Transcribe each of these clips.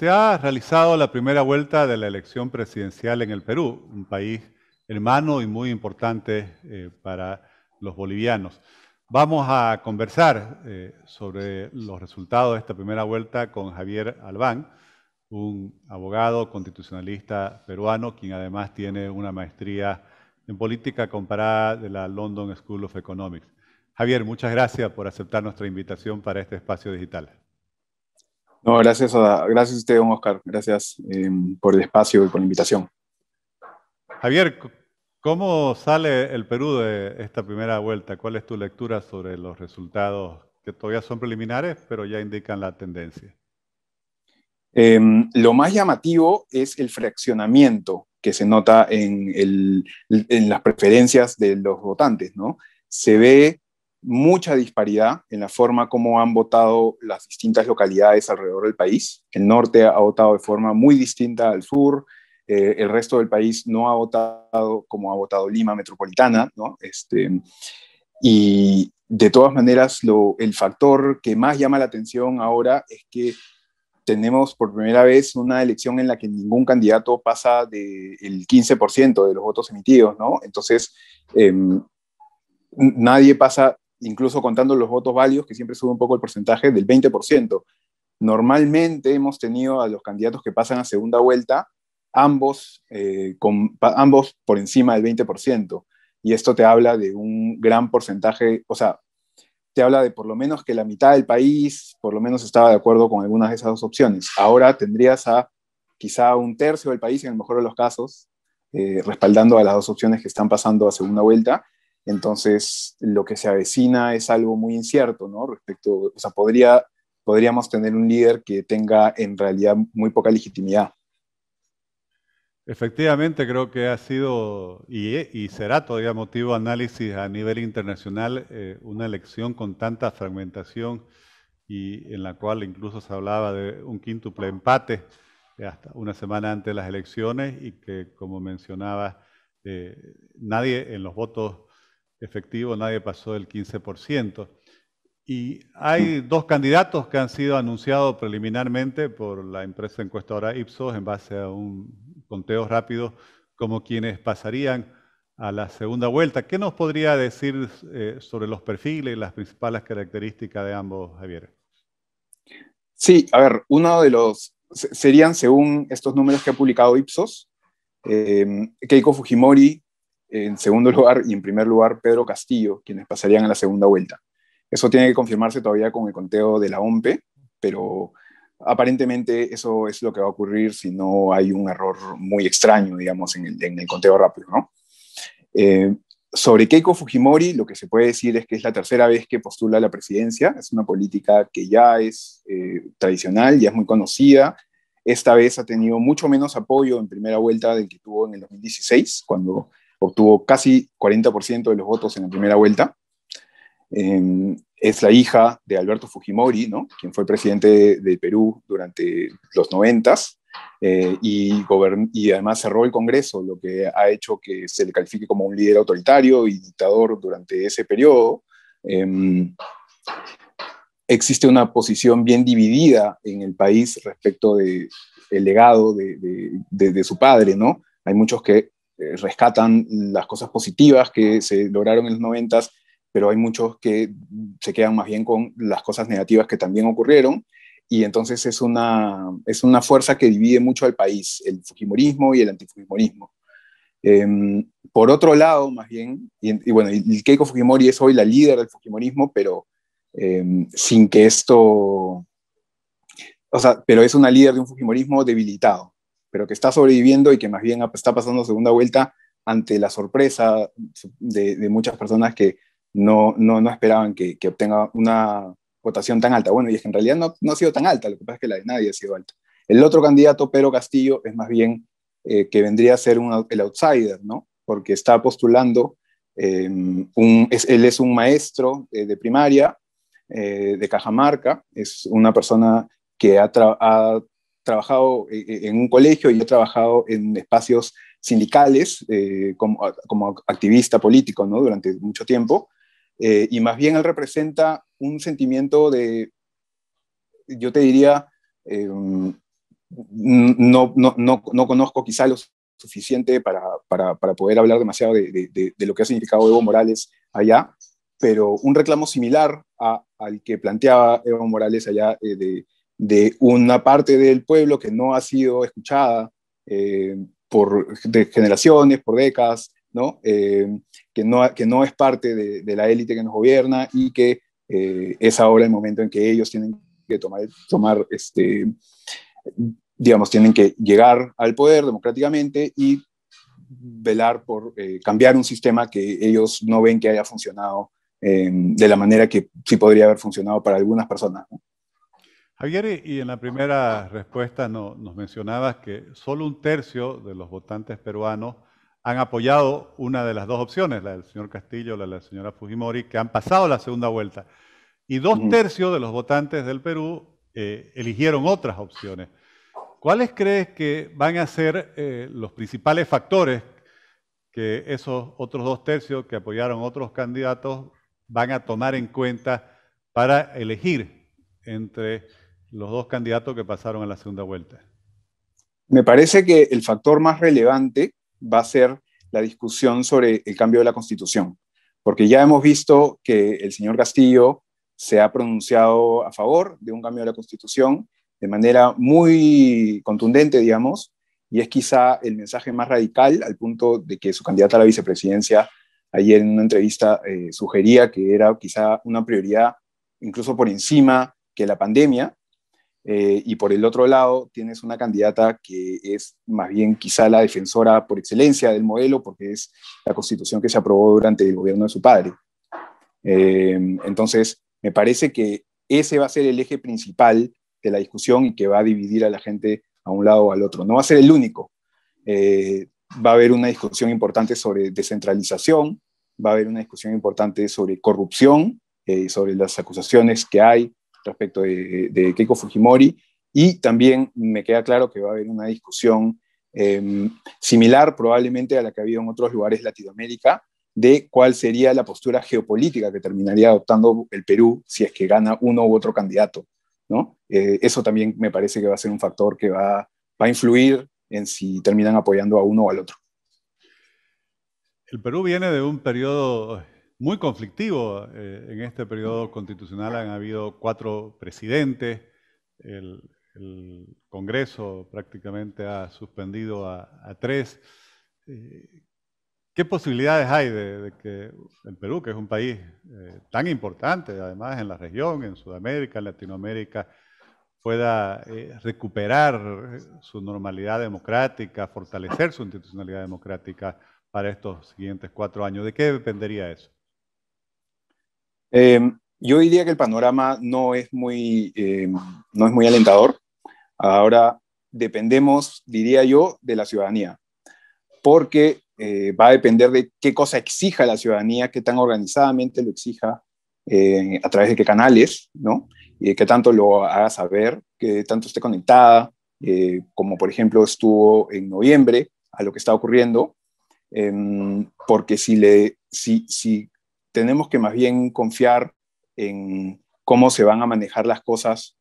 Se ha realizado la primera vuelta de la elección presidencial en el Perú, un país hermano y muy importante para los bolivianos. Vamos a conversar sobre los resultados de esta primera vuelta con Javier Albán, un abogado constitucionalista peruano, quien además tiene una maestría en política comparada de la London School of Economics. Javier, muchas gracias por aceptar nuestra invitación para este espacio digital. No, gracias a usted, don Oscar. Gracias por el espacio y por la invitación. Javier, ¿cómo sale el Perú de esta primera vuelta? ¿Cuál es tu lectura sobre los resultados que todavía son preliminares, pero ya indican la tendencia? Lo más llamativo es el fraccionamiento que se nota en las preferencias de los votantes, ¿no? Se ve mucha disparidad en la forma como han votado las distintas localidades alrededor del país. El norte ha votado de forma muy distinta al sur, el resto del país no ha votado como ha votado Lima metropolitana, ¿no? Y de todas maneras, el factor que más llama la atención ahora es que tenemos por primera vez una elección en la que ningún candidato pasa del 15% de los votos emitidos, ¿no? Entonces, nadie pasa, incluso contando los votos válidos, que siempre sube un poco el porcentaje, del 20%. Normalmente hemos tenido a los candidatos que pasan a segunda vuelta, ambos por encima del 20%. Y esto te habla de un gran porcentaje, o sea, te habla de por lo menos que la mitad del país por lo menos estaba de acuerdo con algunas de esas dos opciones. Ahora tendrías a quizá un tercio del país, en el mejor de los casos, respaldando a las dos opciones que están pasando a segunda vuelta. Entonces, lo que se avecina es algo muy incierto, ¿no? O sea, podríamos tener un líder que tenga en realidad muy poca legitimidad. Efectivamente, creo que ha sido y será todavía motivo de análisis a nivel internacional una elección con tanta fragmentación y en la cual incluso se hablaba de un quíntuple empate hasta una semana antes de las elecciones y que, como mencionaba, nadie en los votos efectivos, nadie pasó del 15%. Y hay dos candidatos que han sido anunciados preliminarmente por la empresa encuestadora Ipsos en base a un conteo rápido como quienes pasarían a la segunda vuelta. ¿Qué nos podría decir sobre los perfiles y las principales características de ambos, Javier? Sí, a ver, serían según estos números que ha publicado Ipsos, Keiko Fujimori en segundo lugar y en primer lugar Pedro Castillo, quienes pasarían a la segunda vuelta. Eso tiene que confirmarse todavía con el conteo de la OMPE, pero aparentemente eso es lo que va a ocurrir si no hay un error muy extraño, digamos, en el conteo rápido, ¿no? Sobre Keiko Fujimori, lo que se puede decir es que es la tercera vez que postula a la presidencia. Es una política que ya es tradicional, ya es muy conocida. Esta vez ha tenido mucho menos apoyo en primera vuelta del que tuvo en el 2016, cuando obtuvo casi 40% de los votos en la primera vuelta. Es la hija de Alberto Fujimori, ¿no? Quien fue presidente del Perú durante los 90s, y además cerró el Congreso, lo que ha hecho que se le califique como un líder autoritario y dictador durante ese periodo. Existe una posición bien dividida en el país respecto del legado de su padre, ¿no? Hay muchos que rescatan las cosas positivas que se lograron en los 90s, pero hay muchos que se quedan más bien con las cosas negativas que también ocurrieron, y entonces es una fuerza que divide mucho al país, el fujimorismo y el antifujimorismo. Por otro lado, más bien, y bueno, y Keiko Fujimori es hoy la líder del fujimorismo, pero sin que esto, o sea, pero es una líder de un fujimorismo debilitado, pero que está sobreviviendo y que más bien está pasando segunda vuelta ante la sorpresa de muchas personas que no esperaban que obtenga una votación tan alta. Bueno, y es que en realidad no ha sido tan alta, lo que pasa es que la de nadie ha sido alta. El otro candidato, Pedro Castillo, es más bien que vendría a ser el outsider, ¿no? Porque está postulando, él es un maestro de primaria, de Cajamarca, es una persona que ha trabajado en un colegio y ha trabajado en espacios sindicales como activista político, ¿no? Durante mucho tiempo, y más bien él representa un sentimiento yo te diría, no conozco quizá lo suficiente para poder hablar demasiado de lo que ha significado Evo Morales allá, pero un reclamo similar al que planteaba Evo Morales allá, de una parte del pueblo que no ha sido escuchada de generaciones, por décadas, ¿no? Que no es parte de la élite que nos gobierna y que es ahora el momento en que ellos tienen que tomar digamos, tienen que llegar al poder democráticamente y velar por cambiar un sistema que ellos no ven que haya funcionado de la manera que sí podría haber funcionado para algunas personas, ¿no? Javier, y en la primera respuesta nos mencionabas que solo un tercio de los votantes peruanos han apoyado una de las dos opciones, la del señor Castillo, la de la señora Fujimori, que han pasado la segunda vuelta. Y dos tercios de los votantes del Perú eligieron otras opciones. ¿Cuáles crees que van a ser los principales factores que esos otros dos tercios que apoyaron otros candidatos van a tomar en cuenta para elegir entre los dos candidatos que pasaron a la segunda vuelta? Me parece que el factor más relevante va a ser la discusión sobre el cambio de la Constitución, porque ya hemos visto que el señor Castillo se ha pronunciado a favor de un cambio de la Constitución de manera muy contundente, digamos, y es quizá el mensaje más radical, al punto de que su candidata a la vicepresidencia ayer en una entrevista sugería que era quizá una prioridad incluso por encima que la pandemia. Y por el otro lado tienes una candidata que es más bien quizá la defensora por excelencia del modelo, porque es la constitución que se aprobó durante el gobierno de su padre. Entonces, me parece que ese va a ser el eje principal de la discusión y que va a dividir a la gente a un lado o al otro. No va a ser el único. Va a haber una discusión importante sobre descentralización, va a haber una discusión importante sobre corrupción, sobre las acusaciones que hay respecto de Keiko Fujimori, y también me queda claro que va a haber una discusión similar probablemente a la que ha habido en otros lugares de Latinoamérica, de cuál sería la postura geopolítica que terminaría adoptando el Perú si es que gana uno u otro candidato, ¿no? Eso también me parece que va a ser un factor que va a influir en si terminan apoyando a uno o al otro. El Perú viene de un periodo muy conflictivo. En este periodo constitucional han habido 4 presidentes. El, el Congreso prácticamente ha suspendido a 3. ¿Qué posibilidades hay de que el Perú, que es un país tan importante, además en la región, en Sudamérica, en Latinoamérica, pueda recuperar su normalidad democrática, fortalecer su institucionalidad democrática para estos siguientes 4 años? ¿De qué dependería eso? Yo diría que el panorama no es muy alentador. Ahora dependemos, diría yo, de la ciudadanía, porque va a depender de qué cosa exija la ciudadanía, qué tan organizadamente lo exija, a través de qué canales, ¿no? Y qué tanto lo haga saber, qué tanto esté conectada, como por ejemplo estuvo en noviembre a lo que está ocurriendo, porque si tenemos que más bien confiar en cómo se van a manejar las cosas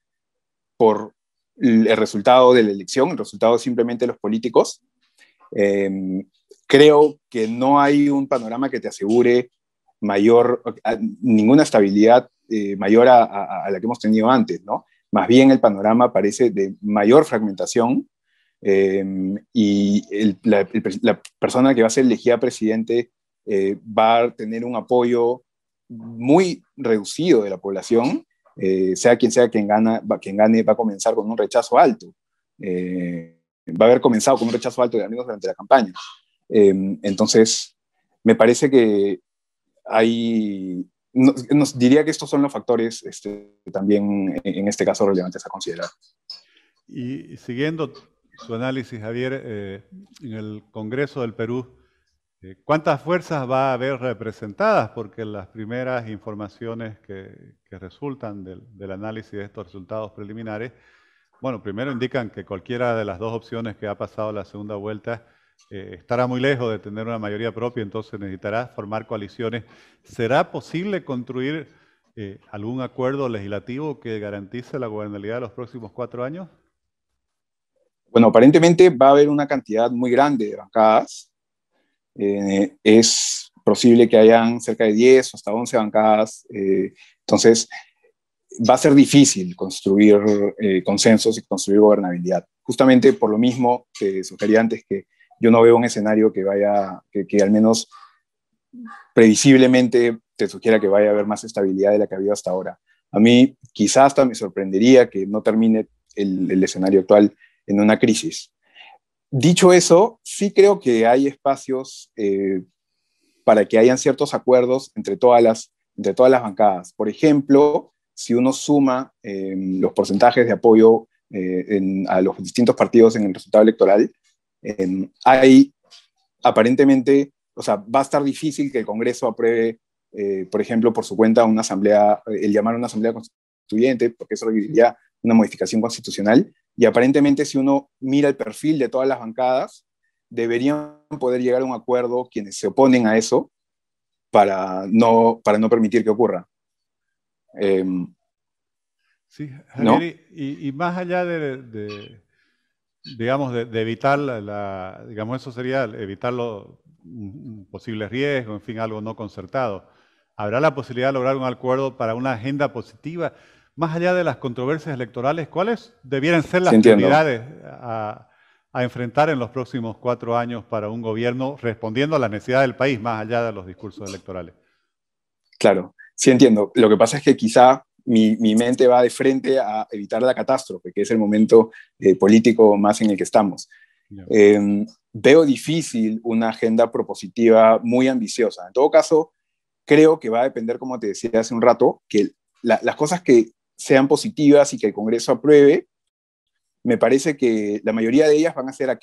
por el resultado de la elección, el resultado simplemente de los políticos, eh, creo que no hay un panorama que te asegure ninguna estabilidad mayor a la que hemos tenido antes, ¿no? Más bien el panorama parece de mayor fragmentación, y la persona que va a ser elegida presidente va a tener un apoyo muy reducido de la población, sea quien gane, va a comenzar con un rechazo alto. Va a haber comenzado con un rechazo alto, al menos durante la campaña. Entonces, me parece que nos diría que estos son los factores también en este caso relevantes a considerar. Y siguiendo su análisis, Javier, en el Congreso del Perú, ¿cuántas fuerzas va a haber representadas? Porque las primeras informaciones que resultan del análisis de estos resultados preliminares, bueno, primero indican que cualquiera de las dos opciones que ha pasado la segunda vuelta estará muy lejos de tener una mayoría propia, entonces necesitará formar coaliciones. ¿Será posible construir algún acuerdo legislativo que garantice la gobernabilidad de los próximos 4 años? Bueno, aparentemente va a haber una cantidad muy grande de bancadas. Es posible que hayan cerca de 10 o hasta 11 bancadas. Entonces, va a ser difícil construir consensos y construir gobernabilidad. Justamente por lo mismo que sugerí antes, que yo no veo un escenario que al menos previsiblemente te sugiera que vaya a haber más estabilidad de la que ha habido hasta ahora. A mí quizás hasta me sorprendería que no termine el escenario actual en una crisis. Dicho eso, sí creo que hay espacios para que hayan ciertos acuerdos entre todas las bancadas. Por ejemplo, si uno suma los porcentajes de apoyo a los distintos partidos en el resultado electoral, hay aparentemente, o sea, va a estar difícil que el Congreso apruebe, por ejemplo, por su cuenta una asamblea, el llamar a una asamblea constituyente, porque eso requeriría una modificación constitucional. Y aparentemente, si uno mira el perfil de todas las bancadas, deberían poder llegar a un acuerdo quienes se oponen a eso para no permitir que ocurra. Sí, ¿No? Javier, y más allá digamos, de evitar digamos, eso sería evitar un posible riesgo, en fin, algo no concertado. ¿Habrá la posibilidad de lograr un acuerdo para una agenda positiva? Más allá de las controversias electorales, ¿cuáles debieran ser Sí, las entiendo. prioridades a enfrentar en los próximos 4 años para un gobierno respondiendo a las necesidades del país, más allá de los discursos electorales? Claro, sí entiendo. Lo que pasa es que quizá mi mente va de frente a evitar la catástrofe, que es el momento político más en el que estamos. Ya. Veo difícil una agenda propositiva muy ambiciosa. En todo caso, creo que va a depender, como te decía hace un rato, que las cosas que sean positivas y que el Congreso apruebe, me parece que la mayoría de ellas van a ser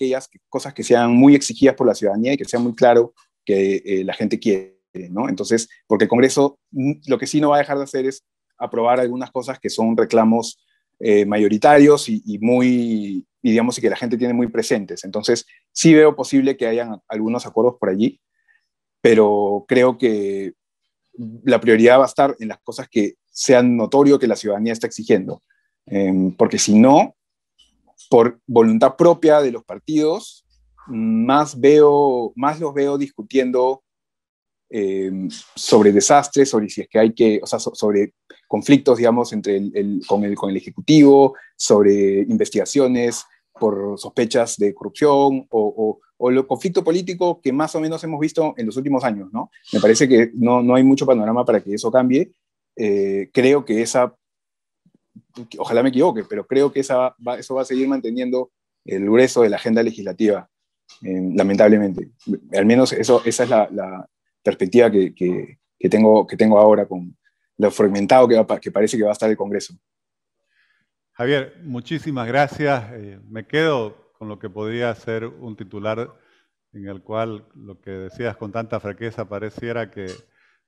cosas que sean muy exigidas por la ciudadanía y que sea muy claro que la gente quiere, ¿no? Entonces, porque el Congreso lo que sí no va a dejar de hacer es aprobar algunas cosas que son reclamos mayoritarios y digamos, y que la gente tiene muy presentes. Entonces, sí veo posible que hayan algunos acuerdos por allí, pero creo que la prioridad va a estar en las cosas que sean notorio que la ciudadanía está exigiendo. Porque si no, por voluntad propia de los partidos, más los veo discutiendo sobre desastres, sobre si es que hay que, o sea, sobre conflictos, digamos, con el Ejecutivo, sobre investigaciones por sospechas de corrupción o el conflicto político que más o menos hemos visto en los últimos años, ¿no? Me parece que no hay mucho panorama para que eso cambie. Creo que ojalá me equivoque, pero creo que eso va a seguir manteniendo el grueso de la agenda legislativa, lamentablemente. Al menos esa es la perspectiva que tengo ahora con lo fragmentado que parece que va a estar el Congreso. Javier, muchísimas gracias. Me quedo con lo que podría ser un titular en el cual lo que decías con tanta franqueza pareciera que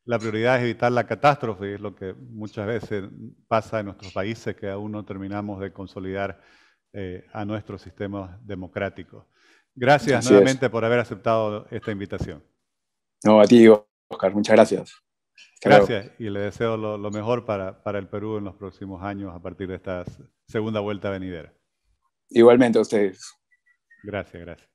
la prioridad es evitar la catástrofe, y es lo que muchas veces pasa en nuestros países, que aún no terminamos de consolidar a nuestros sistemas democráticos. Gracias Así es. nuevamente por haber aceptado esta invitación. No, a ti, Oscar, muchas gracias. Hasta luego. Gracias y le deseo lo mejor para el Perú en los próximos años a partir de esta segunda vuelta venidera. Igualmente a ustedes. Gracias, gracias.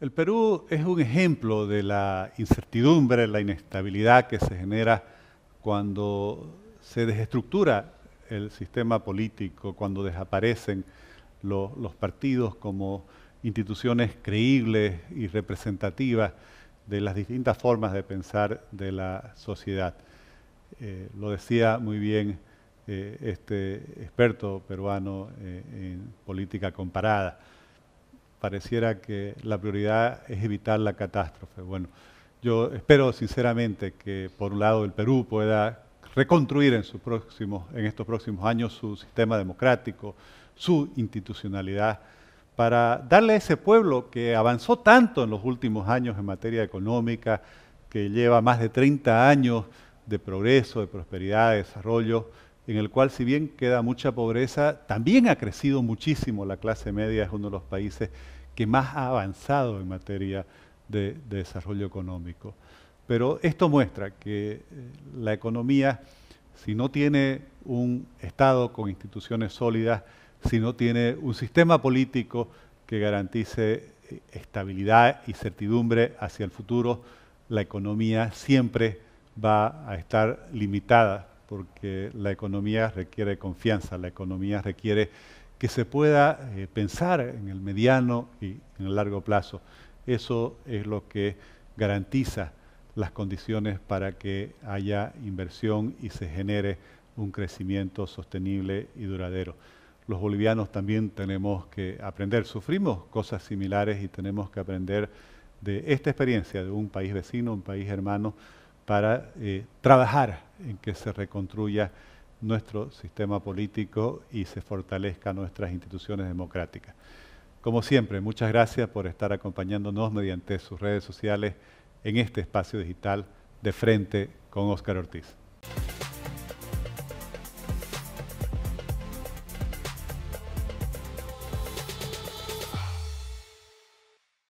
El Perú es un ejemplo de la incertidumbre, la inestabilidad que se genera cuando se desestructura el sistema político, cuando desaparecen los partidos como instituciones creíbles y representativas de las distintas formas de pensar de la sociedad. Lo decía muy bien este experto peruano en política comparada. Pareciera que la prioridad es evitar la catástrofe. Bueno, yo espero sinceramente que por un lado el Perú pueda reconstruir en estos próximos años su sistema democrático, su institucionalidad, para darle a ese pueblo que avanzó tanto en los últimos años en materia económica, que lleva más de 30 años de progreso, de prosperidad, de desarrollo, en el cual si bien queda mucha pobreza, también ha crecido muchísimo la clase media, es uno de los países que más ha avanzado en materia de desarrollo económico. Pero esto muestra que la economía, si no tiene un Estado con instituciones sólidas, si no tiene un sistema político que garantice estabilidad y certidumbre hacia el futuro, la economía siempre va a estar limitada, porque la economía requiere confianza, la economía requiere que se pueda pensar en el mediano y en el largo plazo. Eso es lo que garantiza las condiciones para que haya inversión y se genere un crecimiento sostenible y duradero. Los bolivianos también tenemos que aprender, sufrimos cosas similares y tenemos que aprender de esta experiencia de un país vecino, un país hermano, para trabajar en que se reconstruya nuestro sistema político y se fortalezcan nuestras instituciones democráticas. Como siempre, muchas gracias por estar acompañándonos mediante sus redes sociales en este espacio digital de Frente con Óscar Ortiz.